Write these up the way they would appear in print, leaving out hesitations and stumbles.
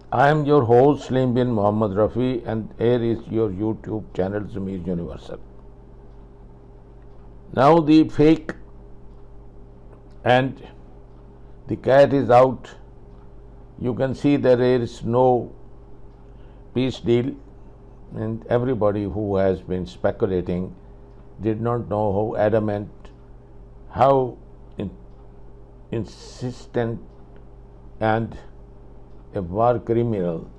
I am your host Slim bin Mohammed Rafi, and here is your YouTube channel Zamir Universal. Now the fake and the cat is out. You can see that there is no peace deal, and everybody who has been speculating did not know how adamant, how insistent, and a war criminal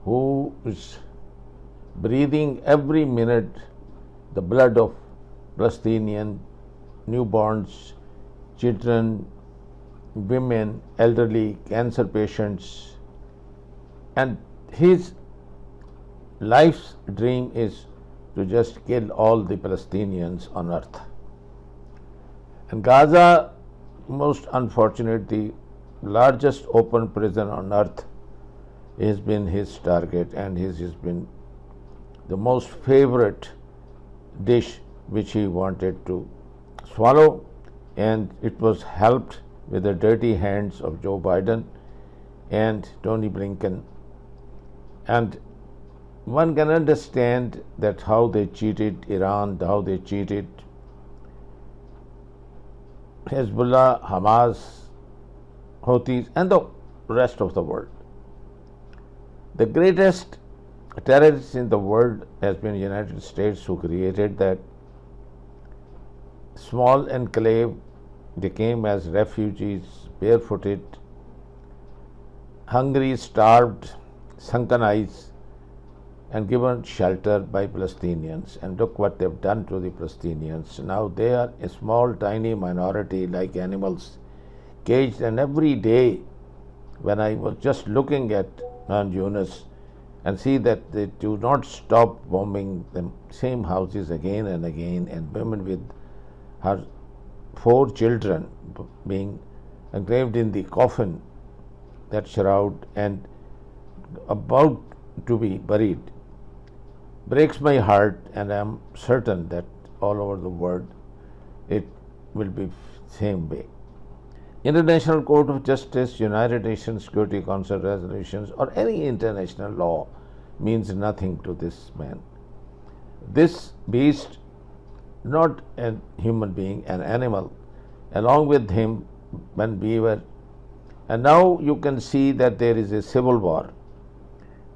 who is breathing every minute the blood of Palestinian newborns, children, women, elderly, cancer patients, and his life's dream is to just kill all the Palestinians on earth. And Gaza, most unfortunate, the largest open prison on earth, has been his target, and his has been the most favorite dish which he wanted to swallow, and it was helped with the dirty hands of Joe Biden and Tony Blinken. And one can understand that how they cheated Iran, how they cheated Hezbollah, Hamas, Houthis, and the rest of the world. The greatest terrorist in the world has been the United States, who created that small enclave. They came as refugees, barefooted, hungry, starved, sunken eyes, and given shelter by Palestinians. And look what they've done to the Palestinians. Now they are a small, tiny minority like animals, caged. And every day, when I was just looking at Khan Yunis and see that they do not stop bombing the same houses again and again, and women with her 4 children being engraved in the coffin, that shroud, and about to be buried, breaks my heart, and I am certain that all over the world it will be same way. International Court of Justice, United Nations Security Council resolutions, or any international law means nothing to this man. This beast, not a human being, an animal, along with him when we were. And now you can see that there is a civil war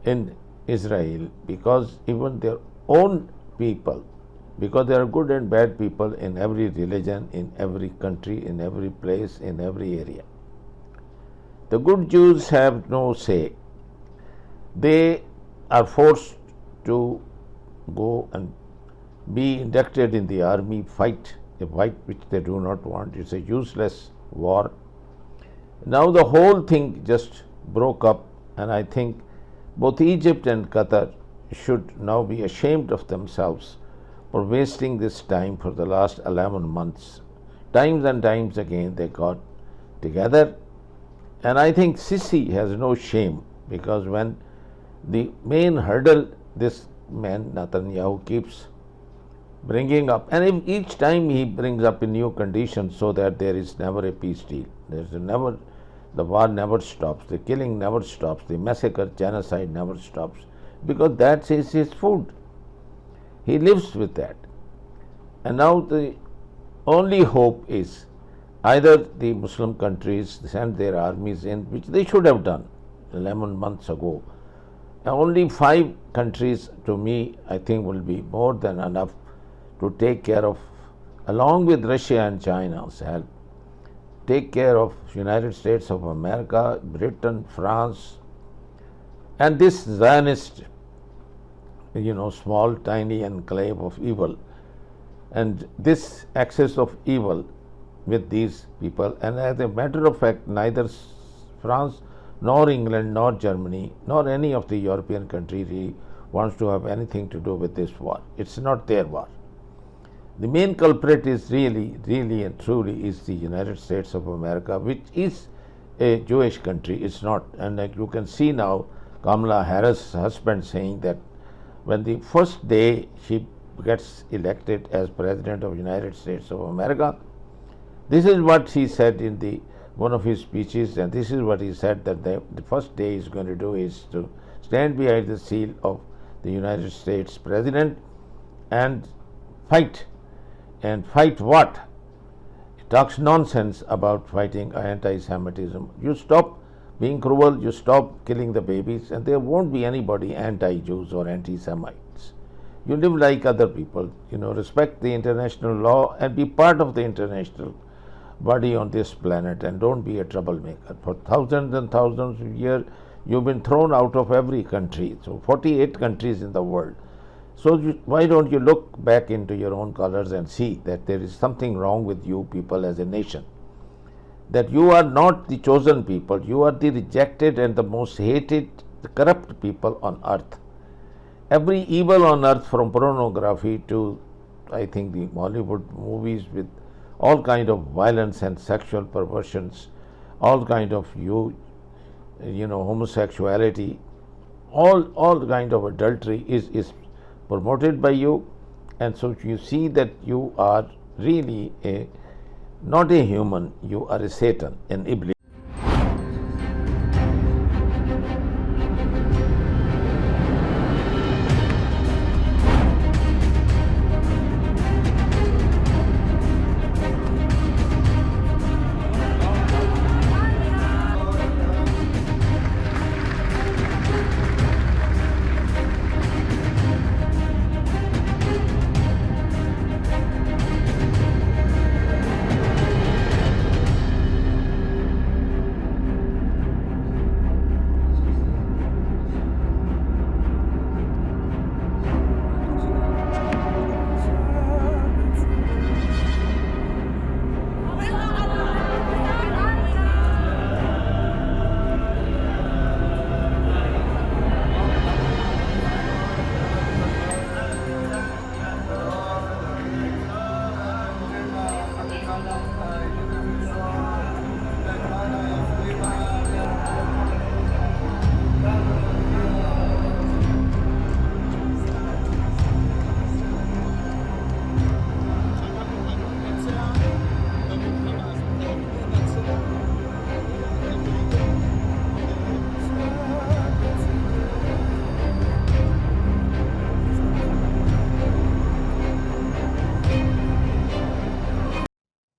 in Israel, because even their own people, because there are good and bad people in every religion, in every country, in every place, in every area. The good Jews have no say. They are forced to go and be inducted in the army, fight a fight which they do not want. It's a useless war. Now the whole thing just broke up, and I think both Egypt and Qatar should now be ashamed of themselves for wasting this time for the last 11 months. Times and times again they got together, and I think Sisi has no shame, because when the main hurdle this man Netanyahu keeps bringing up, and if each time he brings up a new condition so that there is never a peace deal, there's never, the war never stops, the killing never stops, the massacre, genocide never stops, because that is his food. He lives with that. And now the only hope is either the Muslim countries send their armies in, which they should have done 11 months ago. Only 5 countries, to me, I think will be more than enough to take care of, along with Russia and China's help, take care of United States of America, Britain, France, and this Zionist, small, tiny enclave of evil, and this axis of evil with these people. And as a matter of fact, neither France nor England nor Germany nor any of the European country really wants to have anything to do with this war. It's not their war. The main culprit is really and truly is the United States of America, which is a Jewish country. It's not. And like you can see now, Kamala Harris' husband saying that when the first day she gets elected as President of the United States of America, this is what he said in the one of his speeches, and this is what he said, that the first day he's going to do is to stand behind the seal of the United States President and fight. And fight what? He talks nonsense about fighting anti-Semitism. You stop being cruel, you stop killing the babies, and there won't be anybody anti-Jews or anti-Semites. You live like other people, respect the international law and be part of the international body on this planet, and don't be a troublemaker. For thousands and thousands of years, you've been thrown out of every country, so 48 countries in the world. So why don't you look back into your own colors and see that there is something wrong with you people as a nation? That you are not the chosen people, you are the rejected and the most hated, the corrupt people on earth. Every evil on earth, from pornography to, I think, the Bollywood movies with all kind of violence and sexual perversions, all kind of homosexuality, all kind of adultery is promoted by you, and so you see that you are really not a human, you are a Satan, an Iblis.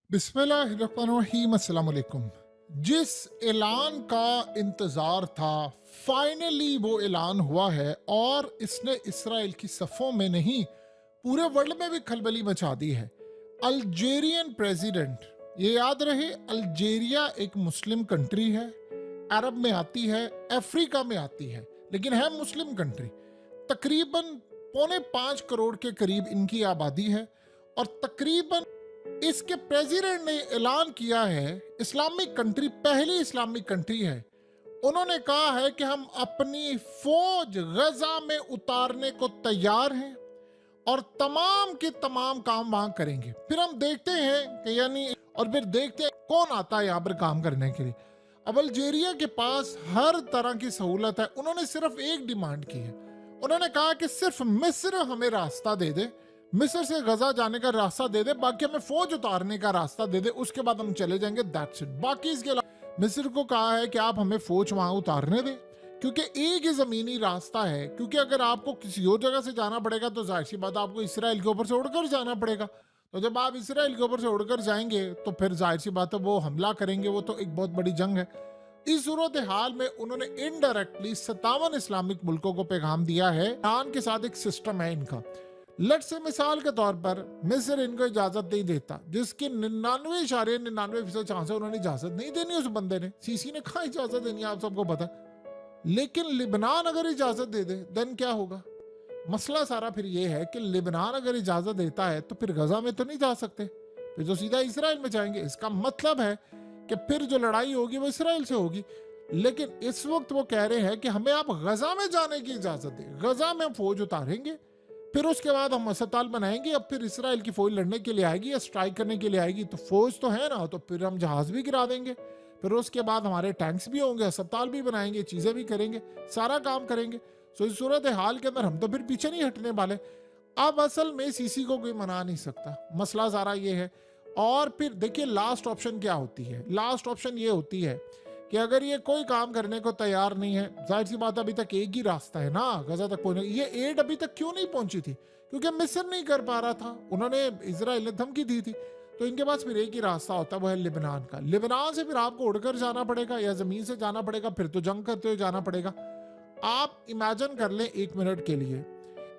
बिस्मिल्लाहिर्रहमानिर्रहीम, अस्सलाम वालेकुम। जिस ऐलान का इंतज़ार था, finally वो ऐलान हुआ है और इसने इसराइल की सफ़ों में नहीं पूरे वर्ल्ड में भी खलबली मचा दी है। अल्जीरियन प्रेसिडेंट, ये याद रहे, अल्जीरिया एक मुस्लिम कंट्री है, अरब में आती है, अफ्रीका में आती है, लेकिन है मुस्लिम कंट्री। तकरीबन 4.25 करोड़ के करीब इनकी आबादी है और तकरीबन इसके प्रेसिडेंट ने ऐलान किया है, इस्लामिक कंट्री, पहली इस्लामिक कंट्री है, उन्होंने कहा है कि हम अपनी फौज गजा में उतारने को तैयार हैं और तमाम के तमाम काम वहां करेंगे। फिर हम देखते हैं कि और फिर देखते हैं कौन आता है यहाँ पर काम करने के लिए। अब अल्जीरिया के पास हर तरह की सहूलत है, उन्होंने सिर्फ एक डिमांड की है, उन्होंने कहा कि सिर्फ मिस्र हमें रास्ता दे दे, मिस्र से गजा जाने का रास्ता दे दे, बाकी हमें फौज उतारने का रास्ता दे दे, उसके बाद हम चले जाएंगे, दैट्स इट। बाकी इसके अलावा मिस्र को कहा है कि आप हमें फौज वहां उतारने दें, क्योंकि एक ही जमीनी रास्ता है, क्योंकि अगर आपको किसी और जगह से जाना पड़ेगा तो जाहिर सी बात आपको इसराइल के ऊपर से उड़कर जाना पड़ेगा। तो जब आप इसराइल के ऊपर से उड़कर जाएंगे तो फिर जाहिर सी बात है वो हमला करेंगे, वो तो एक बहुत बड़ी जंग है। इस सूरत हाल में उन्होंने इनडायरेक्टली 57 इस्लामिक मुल्कों को पैगाम दिया है। ईरान के साथ एक सिस्टम है इनका। लेट्स से मिसाल के तौर पर मिस्र इनको इजाजत नहीं देता, जिसकी 99.99% चांस है उन्होंने इजाजत नहीं देनी उस बंदे ने। सीसी ने कहा इजाजत देनी, आप सबको पता। लेकिन लिबनान अगर इजाजत दे दे देन क्या होगा? मसला सारा फिर ये है कि लिबनान अगर इजाजत देता है तो फिर गजा में तो नहीं जा सकते, फिर तो सीधा इसराइल में जाएंगे। इसका मतलब है कि फिर जो लड़ाई होगी वो इसराइल से होगी। लेकिन इस वक्त वो कह रहे हैं कि हमें आप गजा में जाने की इजाजत दें, गजा में हम फौज उतारेंगे, फिर उसके बाद हम अस्पताल बनाएंगे। अब फिर इसराइल की फौज लड़ने के लिए आएगी या स्ट्राइक करने के लिए आएगी तो फौज तो है ना, तो फिर हम जहाज भी गिरा देंगे, फिर उसके बाद हमारे टैंक्स भी होंगे, अस्पताल भी बनाएंगे, चीजें भी करेंगे, सारा काम करेंगे। सो इस सूरत हाल के अंदर हम तो फिर पीछे नहीं हटने वाले। अब असल में सीसी को कोई मना नहीं सकता, मसला सारा ये है। और फिर देखिए लास्ट ऑप्शन क्या होती है, लास्ट ऑप्शन ये होती है कि अगर ये कोई काम करने को तैयार नहीं है, जाहिर सी बात अभी तक एक ही रास्ता है ना गजा तक पहुंचने, ये एड अभी तक क्यों नहीं पहुंची थी, क्योंकि मिस्र नहीं कर पा रहा था, उन्होंने इजराइल ने धमकी दी थी, तो इनके पास फिर एक ही रास्ता होता है, वो है लिबनान का। लिबनान से फिर आपको उड़कर जाना पड़ेगा या जमीन से जाना पड़ेगा, फिर तो जंग करते हुए जाना पड़ेगा। आप इमेजिन कर लें 1 मिनट के लिए,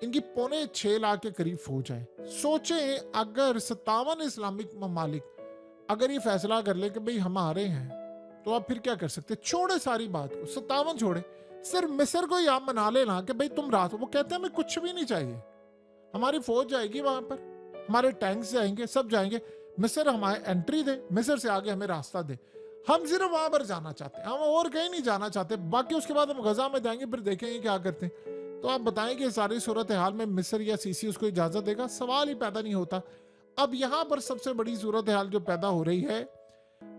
इनकी 6.25 लाख के करीब फौज है। सोचें अगर 57 इस्लामिक ममालिक अगर ये फैसला कर ले कि भाई हम आ रहे हैं, तो आप फिर क्या कर सकते? छोड़े सारी बात को, 57 छोड़े, सिर्फ मिस्र को ही आप मना लेना कि भाई तुम रात, वो कहते हैं हमें कुछ भी नहीं चाहिए, हमारी फौज जाएगी वहां पर, हमारे टैंक्स जाएंगे, सब जाएंगे, मिस्र हमारे एंट्री दे, मिस्र से आगे हमें रास्ता दे, हम सिर्फ वहां पर जाना चाहते हैं, हम और कहीं नहीं जाना चाहते, बाकी उसके बाद हम गजा में जाएंगे, फिर देखेंगे क्या करते हैं। तो आप बताएं कि सारी सूरत हाल में मिस्र या सीसी उसको इजाजत देगा? सवाल ही पैदा नहीं होता। अब यहां पर सबसे बड़ी सूरत हाल जो पैदा हो रही है,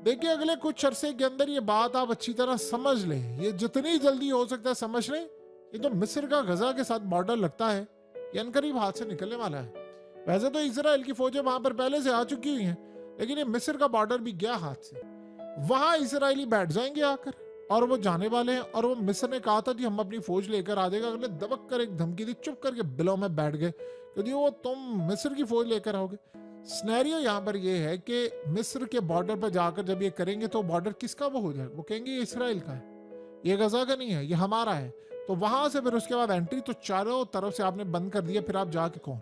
देखिए अगले कुछ अरसे के अंदर ये बात आप अच्छी तरह समझ लें, ये जितनी जल्दी हो सकता है समझ लें, ये तो मिस्र का गजा के साथ बॉर्डर लगता है, ये अनकरीब हाथ से निकलने वाला है। वैसे तो इजराइल की फौजें वहां पर पहले से आ चुकी हुई हैं, लेकिन ये मिस्र का बॉर्डर भी गया हाथ से, वहां इजरायली बैठ जाएंगे आकर, और वो जाने वाले हैं। और वो मिस्र ने कहा था कि हम अपनी फौज लेकर आ जाएगा, अगले दबक कर एक धमकी दी, चुप करके बिलों में बैठ गए, क्योंकि वो तुम मिस्र की फौज लेकर आओगे। स्नैरियो यहाँ पर ये है कि मिस्र के बॉर्डर पर जाकर जब ये करेंगे तो बॉर्डर किसका वो हो जाएगा? वो कहेंगे ये इसराइल का है, ये गजा का नहीं है, ये हमारा है। तो वहां से फिर उसके बाद एंट्री तो चारों तरफ से आपने बंद कर दिया, फिर आप जाके कौन?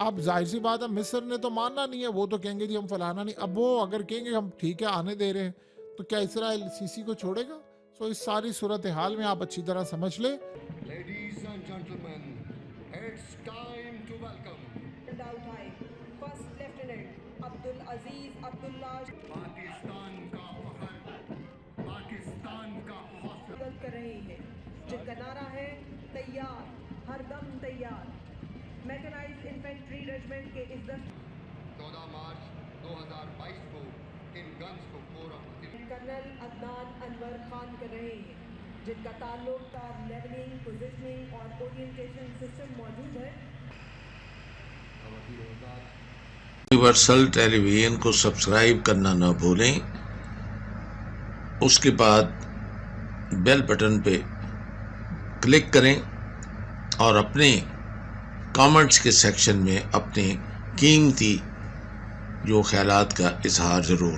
अब जाहिर सी बात है मिस्र ने तो मानना नहीं है, वो तो कहेंगे जी हम फलाना नहीं। अब वो अगर कहेंगे हम ठीक है आने दे रहे हैं, तो क्या इसराइल सीसी को छोड़ेगा? तो इस सारी सूरत हाल में आप अच्छी तरह समझ ले। Ladies and gentlemen, it's time to welcome first lieutenant Abdul Aziz Abdullah Pakistan का फख्र, पाकिस्तान का हौसला कर रहे हैं, जिनका नारा है तैयार, हरदम तैयार। मैकेनाइज्ड इन्फेंट्री रेजिमेंट के इस 14 मार्च 2022 को इन गन्स को पूरा कर्नल अदनान अनवर खान कर रहे हैं, जिनका ताल्लुक का लेवलिंग, पोजीशनिंग और ओरिएंटेशन सिस्टम मौजूद है। यूनिवर्सल टेलीविजन को सब्सक्राइब करना ना भूलें, उसके बाद बेल बटन पे क्लिक करें और अपने कमेंट्स के सेक्शन में अपने कीमती जो ख्यालात का इजहार ज़रूर